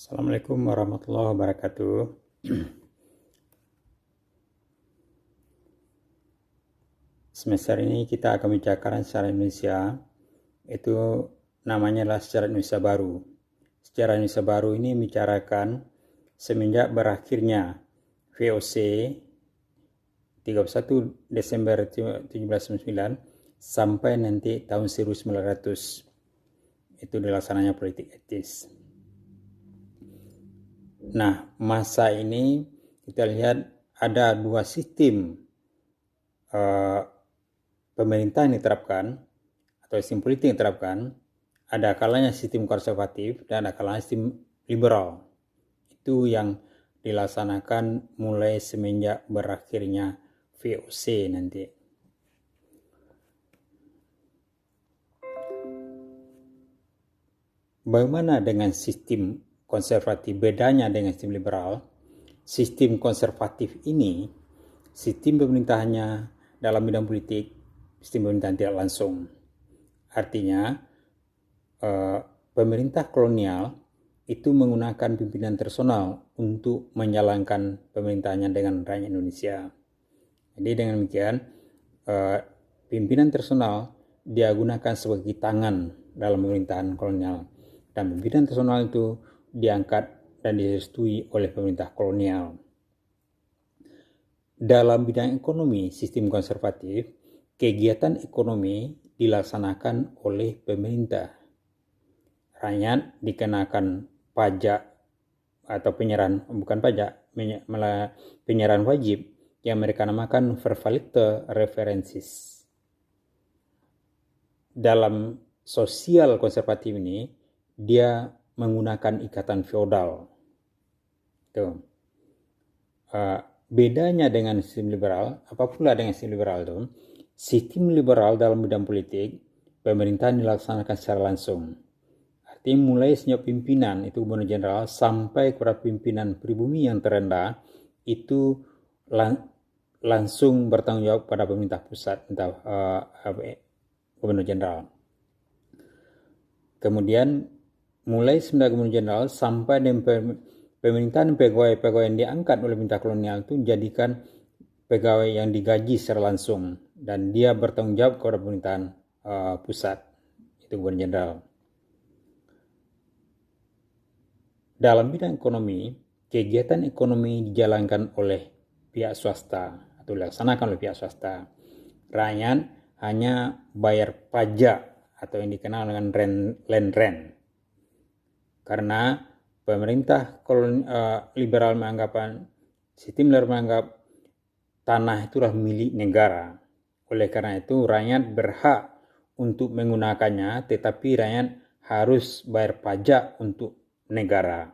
Assalamualaikum warahmatullahi wabarakatuh. Semester ini kita akan bicarakan sejarah Indonesia. Itu namanya adalah sejarah Indonesia baru. Sejarah Indonesia baru ini membicarakan semenjak berakhirnya VOC 31 Desember 1799 sampai nanti tahun 1900. Itu dilaksanakannya politik etis. Nah, masa ini kita lihat ada dua sistem pemerintah yang diterapkan atau sistem politik yang diterapkan. Ada kalanya sistem konservatif dan ada kalanya sistem liberal. Itu yang dilaksanakan mulai semenjak berakhirnya VOC nanti. Bagaimana dengan sistem konservatif? Bedanya dengan sistem liberal, sistem konservatif ini sistem pemerintahannya dalam bidang politik, sistem pemerintahan tidak langsung. Artinya pemerintah kolonial itu menggunakan pimpinan personal untuk menjalankan pemerintahannya dengan rakyat Indonesia. Jadi dengan demikian pimpinan personal dia gunakan sebagai tangan dalam pemerintahan kolonial, dan pimpinan personal itu diangkat dan direstui oleh pemerintah kolonial. Dalam bidang ekonomi, sistem konservatif, kegiatan ekonomi dilaksanakan oleh pemerintah. Rakyat dikenakan pajak atau penyerahan, bukan pajak, malah penyerahan wajib yang mereka namakan vervalite referensis. Dalam sosial konservatif ini, dia menggunakan ikatan feodal. Tuh. Bedanya dengan sistem liberal, apa pula dengan sistem liberal itu? Sistem liberal dalam bidang politik, pemerintahan dilaksanakan secara langsung. Artinya mulai sejak pimpinan, itu gubernur jenderal, sampai kepada pimpinan pribumi yang terendah, itu langsung bertanggung jawab pada pemerintah pusat, entah gubernur jenderal. Kemudian mulai semenjak gubernur jenderal sampai dengan pemerintahan pegawai-pegawai yang diangkat oleh pemerintah kolonial itu jadikan pegawai yang digaji secara langsung, dan dia bertanggung jawab kepada pemerintahan pusat, itu gubernur jenderal. Dalam bidang ekonomi, kegiatan ekonomi dijalankan oleh pihak swasta atau dilaksanakan oleh pihak swasta. Rakyat hanya bayar pajak atau yang dikenal dengan land rent. Karena pemerintah liberal sistem liberal menganggap tanah itu adalah milik negara. Oleh karena itu rakyat berhak untuk menggunakannya, tetapi rakyat harus bayar pajak untuk negara.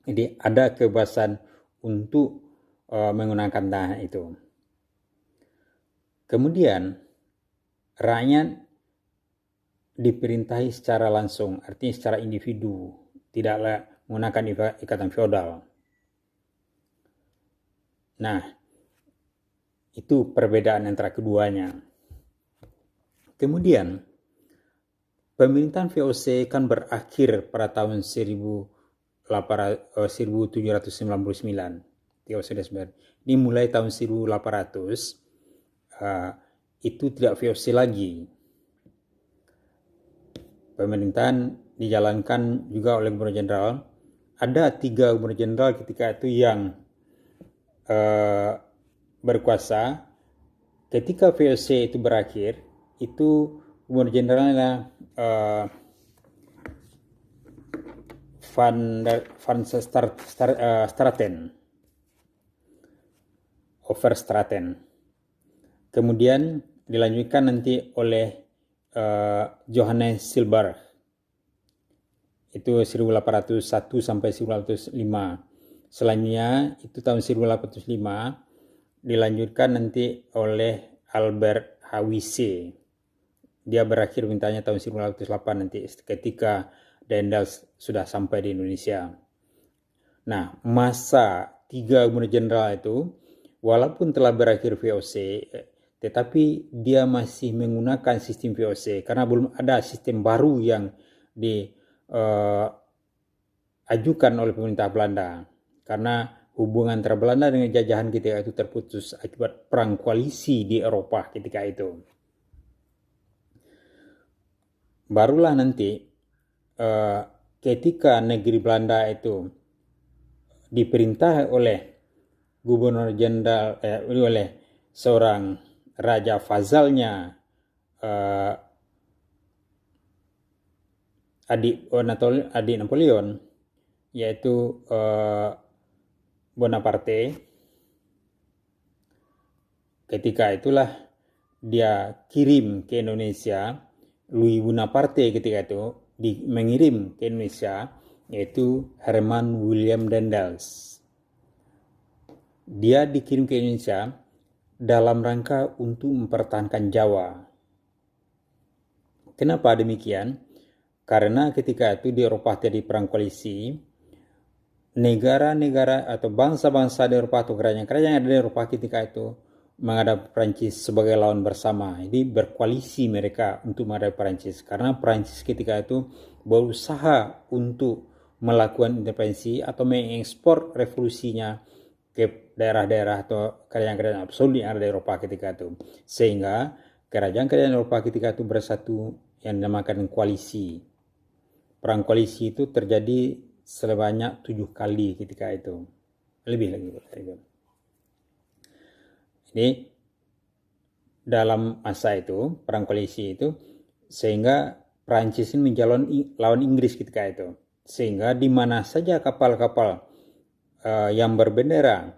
Jadi ada kebebasan untuk menggunakan tanah itu. Kemudian rakyat diperintahi secara langsung, artinya secara individu, tidaklah menggunakan ikatan feodal. Nah, itu perbedaan antara keduanya. Kemudian pemerintahan VOC kan berakhir pada tahun 1799. Ini mulai tahun 1800 itu tidak VOC lagi. Pemerintahan dijalankan juga oleh gubernur jenderal. Ada 3 gubernur jenderal ketika itu yang berkuasa. Ketika VOC itu berakhir, itu gubernur jenderalnya Van Straten, Overstraten. Kemudian dilanjutkan nanti oleh Johannes Silberg. Itu 1801 sampai 1805. Selanjutnya itu tahun 1805 dilanjutkan nanti oleh Albert Hawisse. Dia berakhir mintanya tahun 1808 nanti ketika Daendels sudah sampai di Indonesia. Nah, masa 3 gubernur jenderal itu walaupun telah berakhir VOC, tetapi dia masih menggunakan sistem VOC karena belum ada sistem baru yang diajukan oleh pemerintah Belanda karena hubungan antara Belanda dengan jajahan ketika itu terputus akibat perang koalisi di Eropa ketika itu. Barulah nanti ketika negeri Belanda itu diperintah oleh gubernur jenderal oleh seorang raja vazalnya adik Napoleon, yaitu Bonaparte. Ketika itulah dia kirim ke Indonesia, Louis Bonaparte ketika itu mengirim ke Indonesia, yaitu Herman William Daendels. Dia dikirim ke Indonesia dalam rangka untuk mempertahankan Jawa. Kenapa demikian? Karena ketika itu di Eropa terjadi perang koalisi, negara-negara atau bangsa-bangsa di Eropa atau kerajaan-kerajaan yang ada di Eropa ketika itu menghadapi Perancis sebagai lawan bersama. Jadi berkoalisi mereka untuk menghadapi Perancis. Karena Perancis ketika itu berusaha untuk melakukan intervensi atau mengekspor revolusinya ke daerah-daerah atau kerajaan-kerajaan absolut yang ada di Eropa ketika itu. Sehingga kerajaan-kerajaan Eropa ketika itu bersatu yang dinamakan koalisi. Perang koalisi itu terjadi sebanyak 7 kali ketika itu. Lebih lagi. Jadi dalam masa itu, perang koalisi itu, sehingga Prancis ini lawan Inggris ketika itu. Sehingga di mana saja kapal-kapal yang berbendera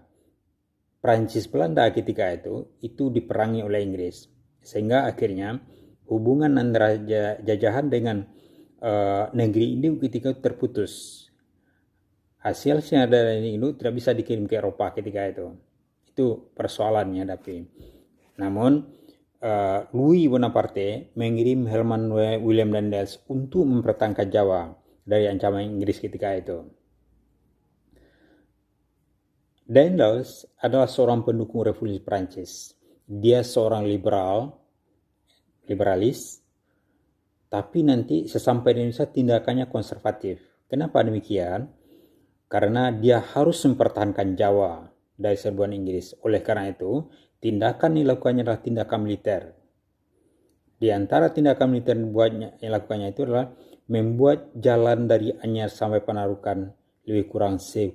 Prancis Belanda ketika itu diperangi oleh Inggris. Sehingga akhirnya hubungan antara jajahan dengan negeri ini ketika itu terputus. Hasil yang ada dari Indo tidak bisa dikirim ke Eropa ketika itu. Itu persoalannya tapi. Namun Louis Bonaparte mengirim Herman William Daendels untuk mempertahankan Jawa dari ancaman Inggris ketika itu. Daendels adalah seorang pendukung revolusi Prancis. Dia seorang liberalis, tapi nanti sesampai di Indonesia tindakannya konservatif. Kenapa demikian? Karena dia harus mempertahankan Jawa dari serbuan Inggris. Oleh karena itu, tindakan yang dilakukannya adalah tindakan militer. Di antara tindakan militer yang dilakukannya itu adalah membuat jalan dari Anyar sampai Panarukan lebih kurang 1000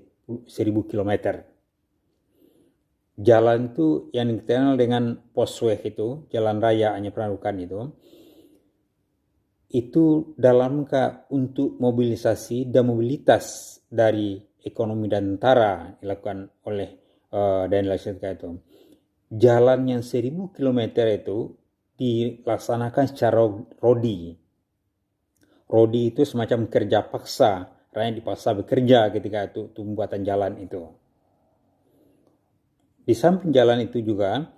km. Jalan itu yang dikenal dengan Posweg itu, jalan raya Anyar Panarukan itu dalam rangka untuk mobilisasi dan mobilitas dari ekonomi dan tentara dilakukan oleh Daendels itu. Jalan yang 1000 km itu dilaksanakan secara rodi. Rodi itu semacam kerja paksa, rakyat dipaksa bekerja ketika itu pembuatan jalan itu. Di samping jalan itu juga,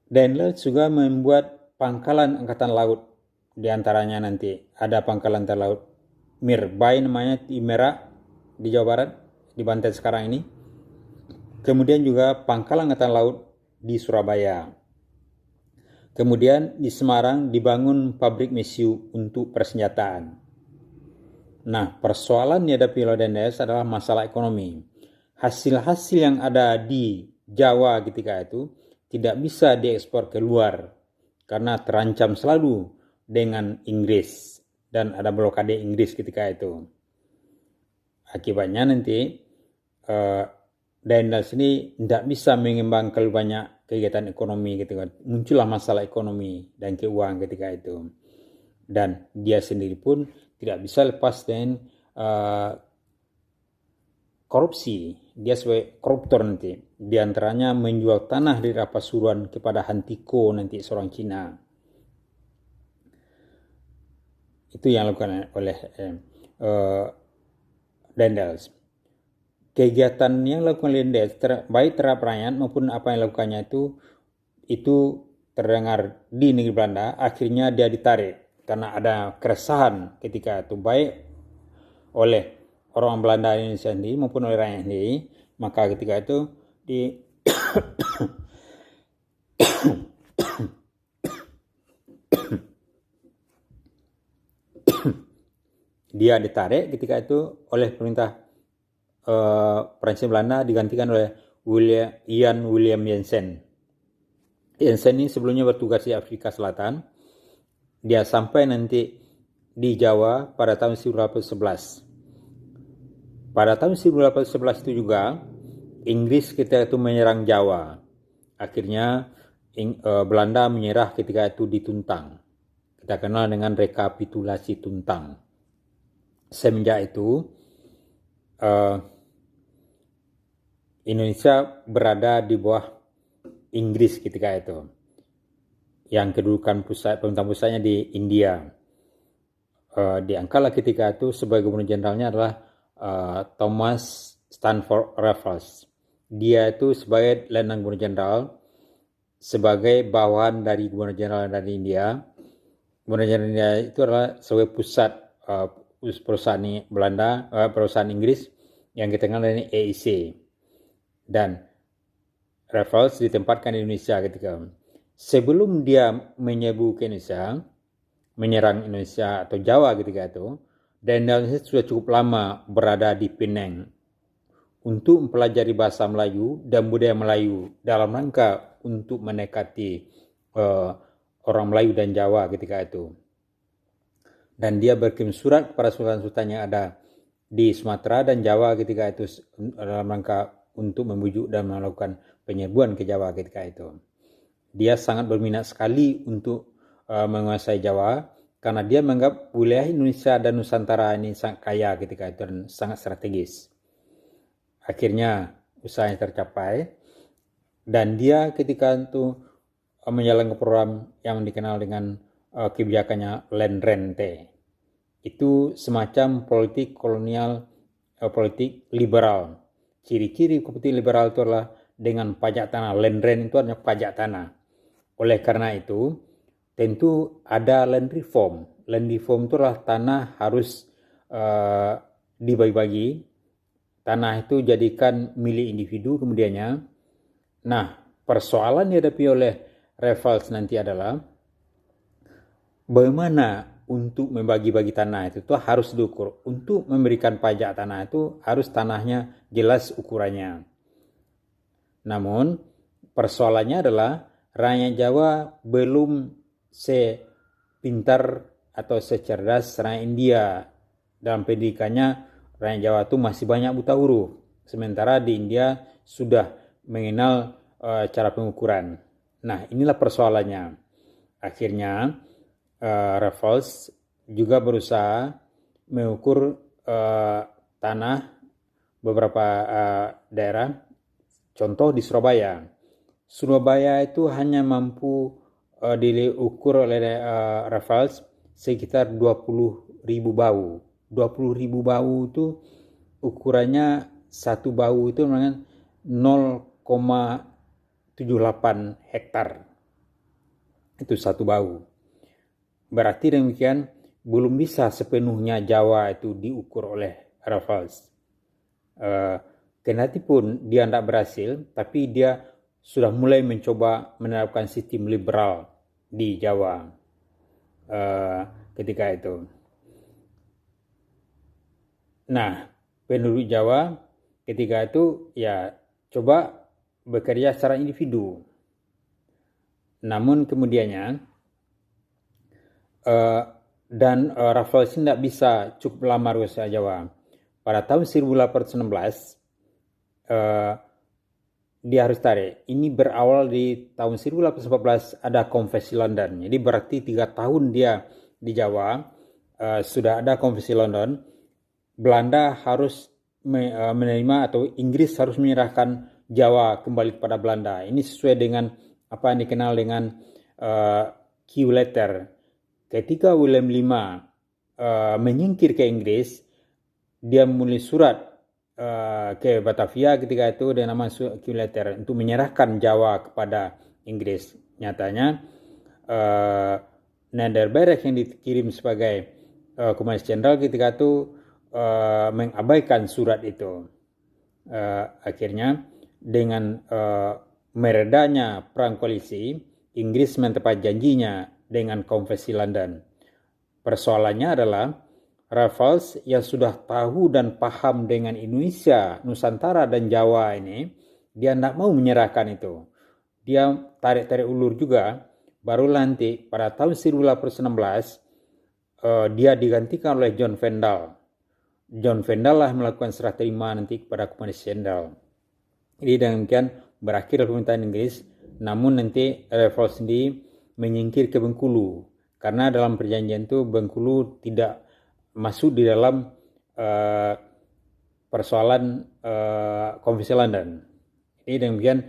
Daendels juga membuat pangkalan angkatan laut. Di antaranya nanti ada pangkalan angkatan laut Mirbay namanya di Merak di Jawa Barat, di Banten sekarang ini. Kemudian juga pangkalan angkatan laut di Surabaya. Kemudian di Semarang dibangun pabrik mesiu untuk persenjataan. Nah, persoalan yang dihadapi oleh Daendels adalah masalah ekonomi. Hasil-hasil yang ada di Jawa ketika itu tidak bisa diekspor keluar karena terancam selalu dengan Inggris dan ada blokade Inggris ketika itu. Akibatnya nanti Daendels ini tidak bisa mengembangkan banyak kegiatan ekonomi ketika itu. Muncullah masalah ekonomi dan keuangan ketika itu. Dan dia sendiri pun tidak bisa lepas dengan korupsi. Dia sebagai koruptor nanti. Di antaranya menjual tanah di Pasuruan kepada Hantiko nanti seorang Cina. Itu yang dilakukan oleh Daendels. Kegiatan yang dilakukan oleh Daendels baik terhadap rakyat maupun apa yang dilakukannya itu terdengar di negeri Belanda. Akhirnya dia ditarik karena ada keresahan ketika itu baik oleh orang Belanda Indonesia sendiri maupun oleh rakyat sendiri. Maka ketika itu dia ditarik ketika itu oleh pemerintah Prancis Belanda, digantikan oleh Ian William Jensen. Jensen ini sebelumnya bertugas di Afrika Selatan. Dia sampai nanti di Jawa pada tahun 1811. Pada tahun 1811 itu juga Inggris ketika itu menyerang Jawa. Akhirnya Belanda menyerah ketika itu di Tuntang. Kita kenal dengan rekapitulasi Tuntang. Semenjak itu Indonesia berada di bawah Inggris ketika itu, yang kedudukan pemerintahan pusatnya di India. Diangkatlah ketika itu sebagai gubernur jenderalnya adalah Thomas Stanford Raffles. Dia itu sebagai Letnan Gubernur Jenderal, sebagai bawahan dari Gubernur Jenderal dari India. Gubernur Jenderal India itu adalah sebagai pusat perusahaan Belanda, perusahaan Inggris yang kita kenal dengan EIC. Dan Raffles ditempatkan di Indonesia ketika sebelum dia menyerbu ke Indonesia, menyerang Indonesia atau Jawa ketika itu, dan Indonesia sudah cukup lama berada di Penang untuk mempelajari bahasa Melayu dan budaya Melayu dalam rangka untuk mendekati orang Melayu dan Jawa ketika itu. Dan dia berkirim surat kepada sultan-sultan yang ada di Sumatera dan Jawa ketika itu dalam rangka untuk membujuk dan melakukan penyerbuan ke Jawa ketika itu. Dia sangat berminat sekali untuk menguasai Jawa karena dia menganggap wilayah Indonesia dan Nusantara ini sangat kaya ketika itu dan sangat strategis. Akhirnya usahanya tercapai dan dia ketika itu menjalankan program yang dikenal dengan kebijakannya land rente. Itu semacam politik kolonial, politik liberal. Ciri-ciri politik liberal itu adalah dengan pajak tanah. Land rent itu adalah pajak tanah. Oleh karena itu, tentu ada land reform. Land reform itu adalah tanah harus dibagi-bagi. Tanah itu jadikan milik individu kemudiannya. Nah, persoalan yang dihadapi oleh Raffles nanti adalah bagaimana untuk membagi-bagi tanah itu harus diukur. Untuk memberikan pajak tanah itu harus tanahnya jelas ukurannya. Namun persoalannya adalah rakyat Jawa belum sepintar atau secerdas rakyat India. Dalam pendidikannya rakyat Jawa itu masih banyak buta huruf. Sementara di India sudah mengenal cara pengukuran. Nah, inilah persoalannya. Akhirnya Raffles juga berusaha mengukur tanah beberapa daerah. Contoh di Surabaya. Surabaya itu hanya mampu diukur oleh Raffles sekitar 20.000 bau. 20.000 bau itu ukurannya satu bau itu 0,78 hektar. Itu satu bau. Berarti demikian belum bisa sepenuhnya Jawa itu diukur oleh Raffles. Kendati pun dia tidak berhasil, tapi dia sudah mulai mencoba menerapkan sistem liberal di Jawa ketika itu. Nah, penduduk Jawa ketika itu ya coba bekerja secara individu. Namun kemudiannya dan Raffles tidak bisa cukup lama berusaha Jawa. Pada tahun 1816 dia harus tarik. Ini berawal di tahun 1814 ada konvensi London. Jadi berarti 3 tahun dia di Jawa sudah ada konvensi London. Belanda harus menerima atau Inggris harus menyerahkan Jawa kembali kepada Belanda. Ini sesuai dengan apa yang dikenal dengan Q letter. Ketika William V menyingkir ke Inggris, dia menulis surat ke Batavia ketika itu dengan nama Q letter untuk menyerahkan Jawa kepada Inggris. Nyatanya Nederberg yang dikirim sebagai Komisaris Jenderal ketika itu mengabaikan surat itu. Akhirnya dengan meredanya perang koalisi, Inggris menepati janjinya dengan konvensi London. Persoalannya adalah Raffles yang sudah tahu dan paham dengan Indonesia, Nusantara dan Jawa ini, dia tidak mau menyerahkan itu. Dia tarik-tarik ulur juga, baru nanti pada tahun 1816 dia digantikan oleh John Vendal. John Vendal lah melakukan serah terima nanti kepada Komunis Jenderal. Jadi dengan demikian berakhir pemerintahan Inggris, namun nanti Raffles sendiri menyingkir ke Bengkulu, karena dalam perjanjian itu Bengkulu tidak masuk di dalam persoalan Konvensi London. Jadi demikian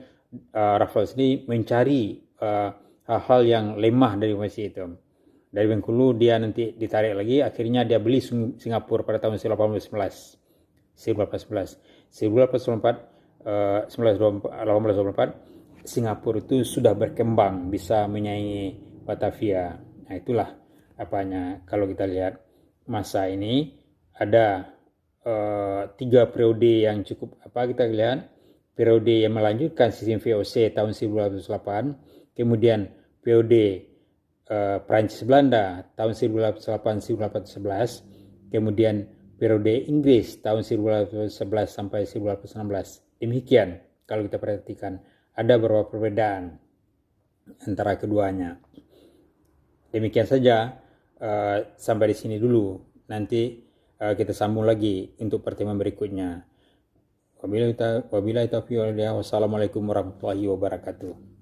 Raffles ini mencari hal-hal yang lemah dari konvensi itu. Dari Bengkulu dia nanti ditarik lagi, akhirnya dia beli Singapura pada tahun 1811. 1824 Singapura itu sudah berkembang, bisa menyaingi Batavia. Nah itulah apanya. Kalau kita lihat masa ini ada 3 periode yang cukup kita lihat. Periode yang melanjutkan sistem VOC tahun 1808, kemudian periode Prancis Belanda tahun 1808-1811, kemudian periode Inggris tahun 1811 sampai 1816. Demikian kalau kita perhatikan ada beberapa perbedaan antara keduanya. Demikian saja, sampai di sini dulu. Nanti kita sambung lagi untuk pertemuan berikutnya. Wabillahi taufiq wal hidayah. Wassalamualaikum warahmatullahi wabarakatuh.